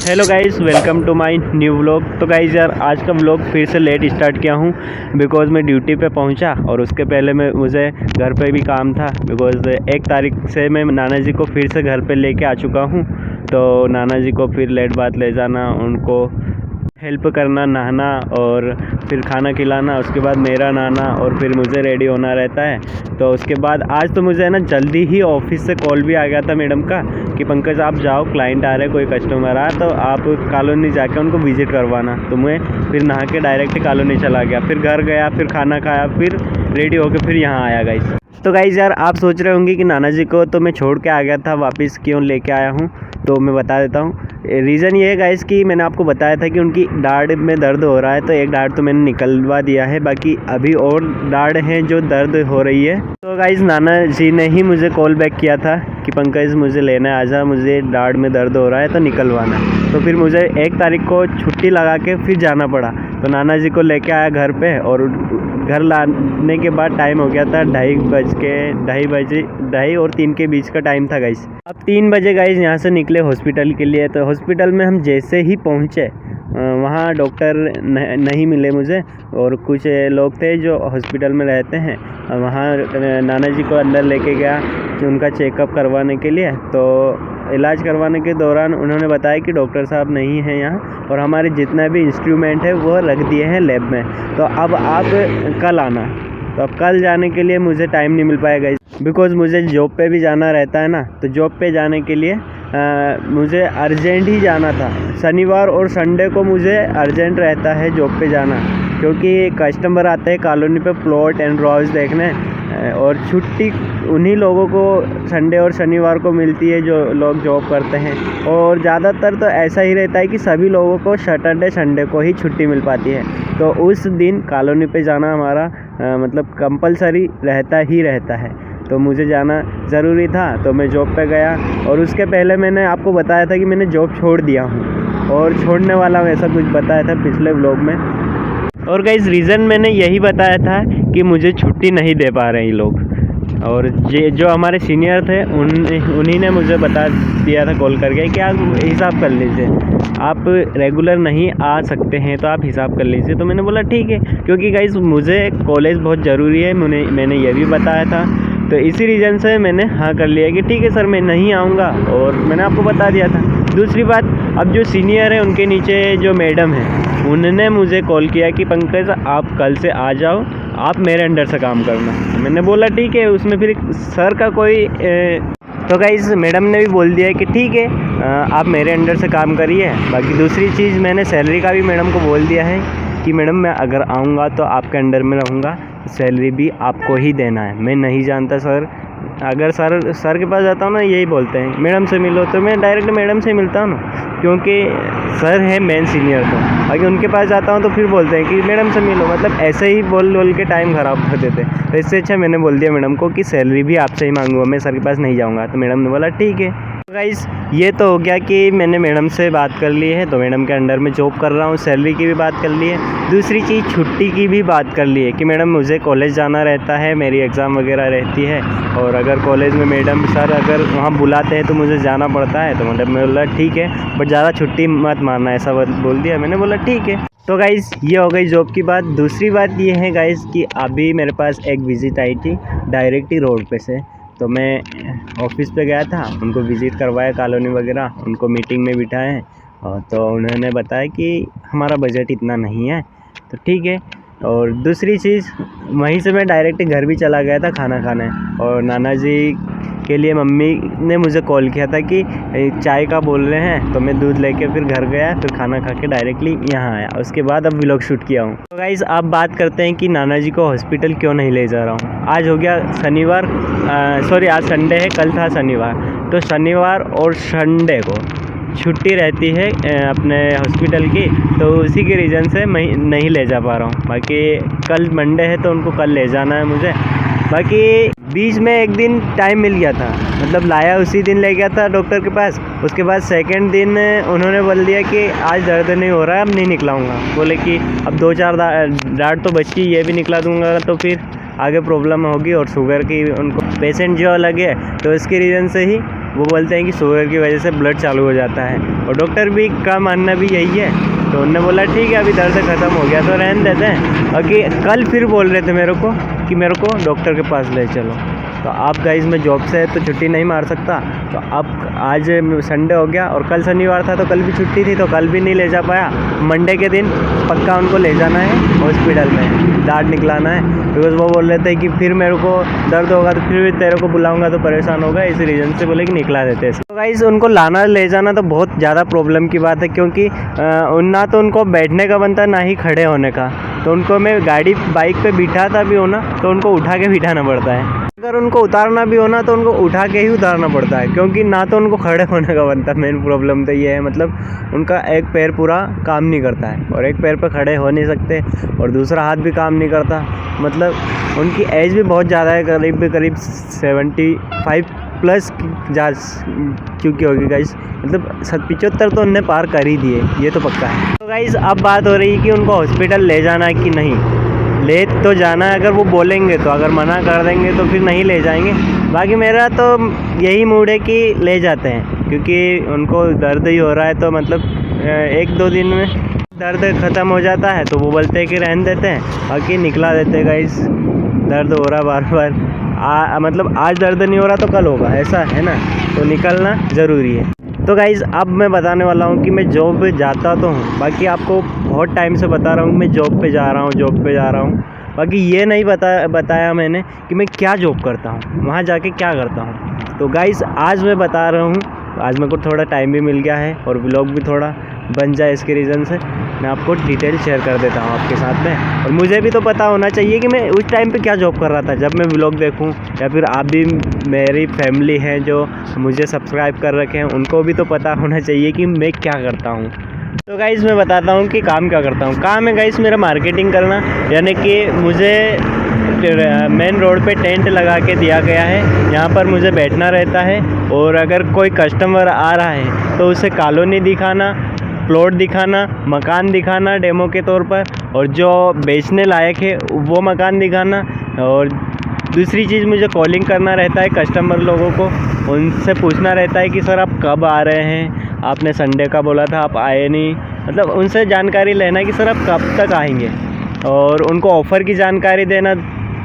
Hello guys, welcome to my new vlog. तो guys यार, आज का व्लॉग फिर से लेट स्टार्ट किया हूँ बिकॉज़ मैं ड्यूटी पे पहुँचा और उसके पहले मुझे घर पे भी काम था बिकॉज़ 1 तारीख से मैं नाना जी को फिर से घर पे लेके आ चुका हूँ। तो नाना जी को फिर लेट बाद ले जाना, उनको हेल्प करना, नहाना और फिर खाना खिलाना, उसके बाद मेरा नहाना और फिर मुझे रेडी होना रहता है। तो उसके बाद आज तो मुझे है ना जल्दी ही ऑफिस से कॉल भी आ गया था मैडम का कि पंकज आप जाओ, क्लाइंट आ रहे, कोई कस्टमर आ तो आप कॉलोनी जाके उनको विज़िट करवाना। तो मैं फिर नहा के डायरेक्ट कॉलोनी चला गया, फिर घर गया, फिर खाना खाया, फिर रेडी होके फिर यहाँ आया गाइस। तो गाइस यार, आप सोच रहे होंगे कि नाना जी को तो मैं छोड़ के आ गया था, वापस क्यों लेके आया हूँ। तो मैं बता देता हूँ। रीज़न ये है गाइस कि मैंने आपको बताया था कि उनकी दाढ़ में दर्द हो रहा है, तो एक दाढ़ तो मैंने निकलवा दिया है, बाकी अभी और दाढ़ हैं जो दर्द हो रही है। तो गाइस नाना जी ने ही मुझे कॉल बैक किया था कि पंकज मुझे लेने आ जा, मुझे दाढ़ में दर्द हो रहा है तो निकलवाना। तो फिर मुझे 1 तारीख को छुट्टी लगा के फिर जाना पड़ा। तो नाना जी को लेके आया घर पे और घर लाने के बाद टाइम हो गया था 2:30 और 3 के बीच का टाइम था गाइस। अब 3 बजे गाइस यहाँ से निकले हॉस्पिटल के लिए। तो हॉस्पिटल में हम जैसे ही पहुँचे वहाँ डॉक्टर नहीं मिले मुझे और कुछ लोग थे जो हॉस्पिटल में रहते हैं। वहाँ नाना जी को अंदर लेके गया उनका चेकअप करवाने के लिए। तो इलाज करवाने के दौरान उन्होंने बताया कि डॉक्टर साहब नहीं हैं यहाँ और हमारे जितना भी इंस्ट्रूमेंट है वो रख दिए हैं लैब में, तो अब आप कल आना। तो अब कल जाने के लिए मुझे टाइम नहीं मिल पाएगा बिकॉज़ मुझे जॉब पे भी जाना रहता है ना। तो जॉब पे जाने के लिए मुझे अर्जेंट ही जाना था। शनिवार और संडे को मुझे अर्जेंट रहता है जॉब पे जाना, क्योंकि कस्टमर आते हैं कॉलोनी पे प्लॉट एंड हाउस देखने और छुट्टी उन्हीं लोगों को संडे और शनिवार को मिलती है जो लोग जॉब करते हैं। और ज़्यादातर तो ऐसा ही रहता है कि सभी लोगों को सैटरडे संडे को ही छुट्टी मिल पाती है। तो उस दिन कॉलोनी पे जाना हमारा मतलब कंपलसरी रहता है। तो मुझे जाना ज़रूरी था, तो मैं जॉब पे गया। और उसके पहले मैंने आपको बताया था कि मैंने जॉब छोड़ दिया हूँ और छोड़ने वाला हूँ, ऐसा कुछ बताया था पिछले व्लॉग में। और गाइस रीज़न मैंने यही बताया था कि मुझे छुट्टी नहीं दे पा रहे हैं ये लोग। और जो हमारे सीनियर थे उन्हीं ने मुझे बता दिया था कॉल करके कि आप हिसाब कर लीजिए, आप रेगुलर नहीं आ सकते हैं तो आप हिसाब कर लीजिए। तो मैंने बोला ठीक है, क्योंकि गाइस मुझे कॉलेज बहुत ज़रूरी है, मैंने ये भी बताया था। तो इसी रीज़न से मैंने हाँ कर लिया कि ठीक है सर मैं नहीं आऊँगा, और मैंने आपको बता दिया था। दूसरी बात, अब जो सीनियर है उनके नीचे जो मैडम है उन्होंने मुझे कॉल किया कि पंकज आप कल से आ जाओ, आप मेरे अंडर से काम करना। मैंने बोला ठीक है। उसमें फिर सर का कोई तो गाइस मैडम ने भी बोल दिया कि ठीक है आप मेरे अंडर से काम करिए। बाकी दूसरी चीज़, मैंने सैलरी का भी मैडम को बोल दिया है कि मैडम मैं अगर आऊँगा तो आपके अंडर में रहूँगा, सैलरी भी आपको ही देना है। मैं नहीं जानता सर, अगर सर के पास जाता हूँ ना यही बोलते हैं मैडम से मिलो, तो मैं डायरेक्ट मैडम से मिलता हूँ ना, क्योंकि सर है मेन सीनियर। तो अगर उनके पास जाता हूँ तो फिर बोलते हैं कि मैडम से मिलो, मतलब ऐसे ही बोल के टाइम ख़राब कर देते। तो इससे अच्छा मैंने बोल दिया मैडम को कि सैलरी भी आपसे ही मांगूंगा, मैं सर के पास नहीं जाऊँगा। तो मैडम ने बोला ठीक है। तो गाइस ये तो हो गया कि मैंने मैडम से बात कर ली है, तो मैडम के अंडर में जॉब कर रहा हूँ, सैलरी की भी बात कर ली है। दूसरी चीज़, छुट्टी की भी बात कर ली है कि मैडम मुझे कॉलेज जाना रहता है, मेरी एग्ज़ाम वगैरह रहती है, और अगर कॉलेज में मैडम सर अगर वहाँ बुलाते हैं तो मुझे जाना पड़ता है। तो मैडम ने बोला ठीक है, बट ज़्यादा छुट्टी मत मारना, ऐसा बोल दिया। मैंने बोला ठीक है। तो गाइस ये हो गई जॉब की बात। दूसरी बात ये है गाइस कि अभी मेरे पास एक विज़िट आई थी डायरेक्ट ही रोड पे से। तो मैं ऑफिस पे गया था, उनको विज़िट करवाया कॉलोनी वगैरह, उनको मीटिंग में बिठाए हैं। तो उन्होंने बताया कि हमारा बजट इतना नहीं है, तो ठीक है। और दूसरी चीज़, वहीं से मैं डायरेक्ट घर भी चला गया था खाना खाने, और नाना जी के लिए मम्मी ने मुझे कॉल किया था कि चाय का बोल रहे हैं। तो मैं दूध लेके फिर घर गया, फिर खाना खा के डायरेक्टली यहाँ आया। उसके बाद अब व्लॉग शूट किया हूँ। तो गाइस अब बात करते हैं कि नाना जी को हॉस्पिटल क्यों नहीं ले जा रहा हूँ। आज हो गया शनिवार, आज संडे है, कल था शनिवार। तो शनिवार और संडे को छुट्टी रहती है अपने हॉस्पिटल की, तो उसी के रीज़न से मैं नहीं ले जा पा रहा हूँ। बाकी कल मंडे है तो उनको कल ले जाना है मुझे। बाकी बीच में एक दिन टाइम मिल गया था, मतलब लाया उसी दिन ले गया था डॉक्टर के पास। उसके बाद सेकंड दिन उन्होंने बोल दिया कि आज दर्द नहीं हो रहा है, अब नहीं निकलाऊंगा। बोले कि अब 2-4 दाढ़ तो बची, ये भी निकला दूंगा तो फिर आगे प्रॉब्लम होगी, और शुगर की उनको पेशेंट जो अलग है, तो इसके रीज़न से ही वो बोलते हैं कि शुगर की वजह से ब्लड चालू हो जाता है, और डॉक्टर भी का मानना भी यही है। तो उन्होंने बोला ठीक है अभी दर्द ख़त्म हो गया तो रहने देते हैं। और कि कल फिर बोल रहे थे मेरे को कि मेरे को डॉक्टर के पास ले चलो। तो आप गाइस मैं जॉब से तो छुट्टी नहीं मार सकता, तो अब आज संडे हो गया और कल शनिवार था तो कल भी छुट्टी थी, तो कल भी नहीं ले जा पाया। मंडे के दिन पक्का उनको ले जाना है हॉस्पिटल में, दांत निकलाना है, बिकॉज वो बोल रहे थे कि फिर मेरे को दर्द होगा तो फिर भी तेरे को बुलाऊंगा तो परेशान होगा, इसी रीज़न से बोले कि निकला देते हैं। तो गाइस उनको लाना ले जाना तो बहुत ज़्यादा प्रॉब्लम की बात है, क्योंकि ना तो उनको बैठने का बनता ना ही खड़े होने का। तो उनको मैं गाड़ी बाइक पे बिठाता भी हो ना तो उनको उठा के बिठाना पड़ता है, अगर उनको उतारना भी हो ना तो उनको उठा के ही उतारना पड़ता है, क्योंकि ना तो उनको खड़े होने का बनता। मेन प्रॉब्लम तो ये है, मतलब उनका एक पैर पूरा काम नहीं करता है और एक पैर पे खड़े हो नहीं सकते और दूसरा हाथ भी काम नहीं करता। मतलब उनकी एज भी बहुत ज़्यादा है, करीब 75 प्लस जा चुकी होगी गाइस, मतलब 75 तो उनने पार कर ही दिए, ये तो पक्का है। तो गाइस अब बात हो रही है कि उनको हॉस्पिटल ले जाना है कि नहीं। ले तो जाना है अगर वो बोलेंगे तो, अगर मना कर देंगे तो फिर नहीं ले जाएंगे। बाकी मेरा तो यही मूड है कि ले जाते हैं, क्योंकि उनको दर्द ही हो रहा है, तो मतलब 1-2 दिन में दर्द ख़त्म हो जाता है तो वो बोलते हैं कि रहने देते हैं, बाकी निकला देते हैं। गाइस दर्द हो रहा बार बार, मतलब आज दर्द नहीं हो रहा तो कल होगा, ऐसा है ना, तो निकलना ज़रूरी है। तो गाइज़ अब मैं बताने वाला हूँ कि मैं जॉब पे जाता तो हूँ, बाकी आपको बहुत टाइम से बता रहा हूँ मैं जॉब पे जा रहा हूँ। बाकी ये नहीं बताया मैंने कि मैं क्या जॉब करता हूँ, वहाँ जाके क्या करता हूँ। तो गाइज़ आज मैं बता रहा हूँ, आज मेरे को थोड़ा टाइम भी मिल गया है और व्लॉग भी थोड़ा बन जाए, इसके रीज़न से मैं आपको डिटेल शेयर कर देता हूँ आपके साथ में। और मुझे भी तो पता होना चाहिए कि मैं उस टाइम पे क्या जॉब कर रहा था जब मैं व्लॉग देखूँ, या फिर आप भी, मेरी फैमिली है जो मुझे सब्सक्राइब कर रखे हैं, उनको भी तो पता होना चाहिए कि मैं क्या करता हूँ। तो गाइज़ मैं बताता हूँ कि काम क्या करता हूँ। काम है गाइज़ मेरा मार्केटिंग करना, यानी कि मुझे मेन रोड पे टेंट लगा के दिया गया है, यहाँ पर मुझे बैठना रहता है, और अगर कोई कस्टमर आ रहा है तो उसे कॉलोनी दिखाना, प्लॉट दिखाना, मकान दिखाना डेमो के तौर पर, और जो बेचने लायक है वो मकान दिखाना। और दूसरी चीज़ मुझे कॉलिंग करना रहता है कस्टमर लोगों को, उनसे पूछना रहता है कि सर आप कब आ रहे हैं, आपने संडे का बोला था आप आए नहीं, मतलब उनसे जानकारी लेना कि सर आप कब तक आएंगे, और उनको ऑफ़र की जानकारी देना।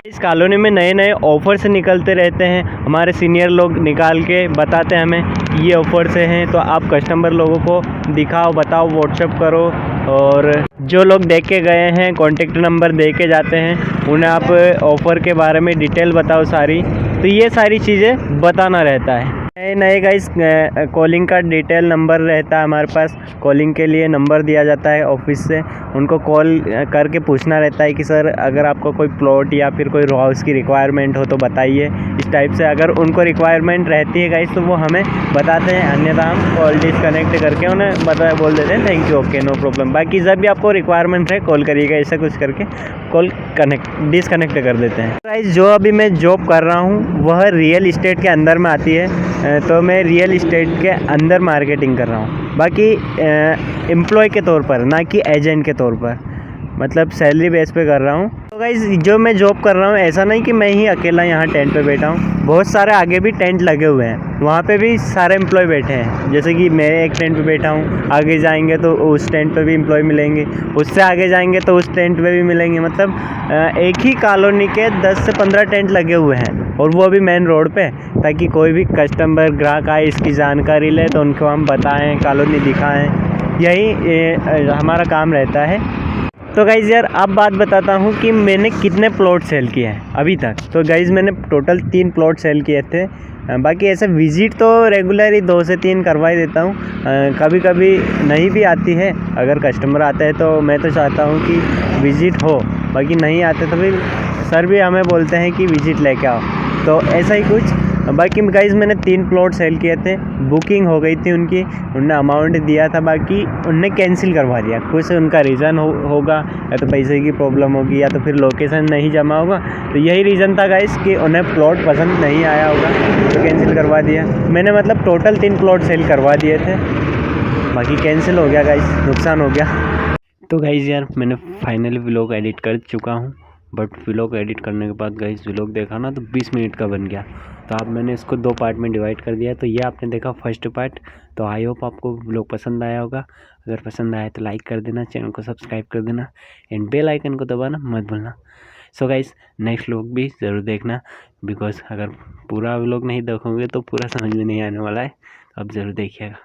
इस कॉलोनी में नए ऑफ़र्स निकलते रहते हैं, हमारे सीनियर लोग निकाल के बताते हैं हमें कि ये ऑफ़र से हैं, तो आप कस्टमर लोगों को दिखाओ, बताओ, व्हाट्सएप करो, और जो लोग देख के गए हैं कॉन्टेक्ट नंबर दे के जाते हैं, उन्हें आप ऑफ़र के बारे में डिटेल बताओ सारी। तो ये सारी चीज़ें बताना रहता है। नए गाइस कॉलिंग का डिटेल नंबर रहता है हमारे पास, कॉलिंग के लिए नंबर दिया जाता है ऑफिस से, उनको कॉल करके पूछना रहता है कि सर अगर आपको कोई प्लॉट या फिर कोई रो हाउस की रिक्वायरमेंट हो तो बताइए, इस टाइप से। अगर उनको रिक्वायरमेंट रहती है गाइस तो वो हमें बताते हैं, अन्यथा हम कॉल डिसकनेक्ट करके उन्हें बोल देते हैं thank you, okay, no problem. बाकी जब भी आपको रिक्वायरमेंट है कॉल करिएगा, ऐसा कुछ करके कॉल डिसकनेक्ट कर देते हैं। गाइस जो अभी मैं जॉब कर रहा हूँ वह रियल इस्टेट के अंदर में आती है, तो मैं रियल इस्टेट के अंदर मार्केटिंग कर रहा हूँ, बाकी एम्प्लॉय के तौर पर, ना कि एजेंट के तौर पर, मतलब सैलरी बेस पे कर रहा हूँ। तो गाइस जो मैं जॉब कर रहा हूँ ऐसा नहीं कि मैं ही अकेला यहाँ टेंट पे बैठा हूँ, बहुत सारे आगे भी टेंट लगे हुए हैं, वहाँ पे भी सारे एम्प्लॉय बैठे हैं। जैसे कि मैं एक टेंट पे बैठा हूँ, आगे जाएंगे तो उस टेंट पे भी एम्प्लॉय मिलेंगे, उससे आगे जाएंगे तो उस टेंट पे भी मिलेंगे। मतलब एक ही कॉलोनी के 10 से 15 टेंट लगे हुए हैं, और वो भी मेन रोड पे, ताकि कोई भी कस्टमर ग्राहक आए इसकी जानकारी ले तो उनको हम बताएं, कॉलोनी दिखाएं, यही हमारा काम रहता है। तो गाइज़ यार अब बात बताता हूँ कि मैंने कितने प्लॉट सेल किए हैं अभी तक। तो गाइज़ मैंने टोटल 3 प्लॉट सेल किए थे, बाकी ऐसे विज़िट तो रेगुलर ही 2 से 3 करवा ही देता हूँ, कभी कभी नहीं भी आती है। अगर कस्टमर आते हैं तो मैं तो चाहता हूँ कि विज़िट हो, बाकी नहीं आते तो फिर सर भी हमें बोलते हैं कि विज़िट लेके आओ, तो ऐसा ही कुछ। बाकी गाइज़ मैंने 3 प्लॉट सेल किए थे, बुकिंग हो गई थी उनकी, उनने अमाउंट दिया था, बाकी उनने कैंसिल करवा दिया। कुछ उनका रीज़न होगा, या तो पैसे की प्रॉब्लम होगी, या तो फिर लोकेशन नहीं जमा होगा, तो यही रीज़न था गाइज़ कि उन्हें प्लॉट पसंद नहीं आया होगा तो कैंसिल करवा दिया। मैंने मतलब टोटल 3 प्लॉट सेल करवा दिए थे, बाकी कैंसिल हो गया गाइज़, नुकसान हो गया। तो गाइज़ यार मैंने फाइनली व्लॉग एडिट कर चुका हूँ, बट व्लॉग एडिट करने के बाद गाइज़ व्लॉग देखा ना तो 20 मिनट का बन गया, तो अब मैंने इसको 2 पार्ट में डिवाइड कर दिया। तो ये आपने देखा फर्स्ट पार्ट। तो आई होप आपको व्लॉग पसंद आया होगा। अगर पसंद आया तो लाइक कर देना, चैनल को सब्सक्राइब कर देना एंड बेल आइकन को दबाना मत भूलना। सो गाइस नेक्स्ट व्लॉग भी ज़रूर देखना, बिकॉज अगर पूरा व्लॉग नहीं देखोगे तो पूरा समझ में नहीं आने वाला है। अब ज़रूर देखिएगा।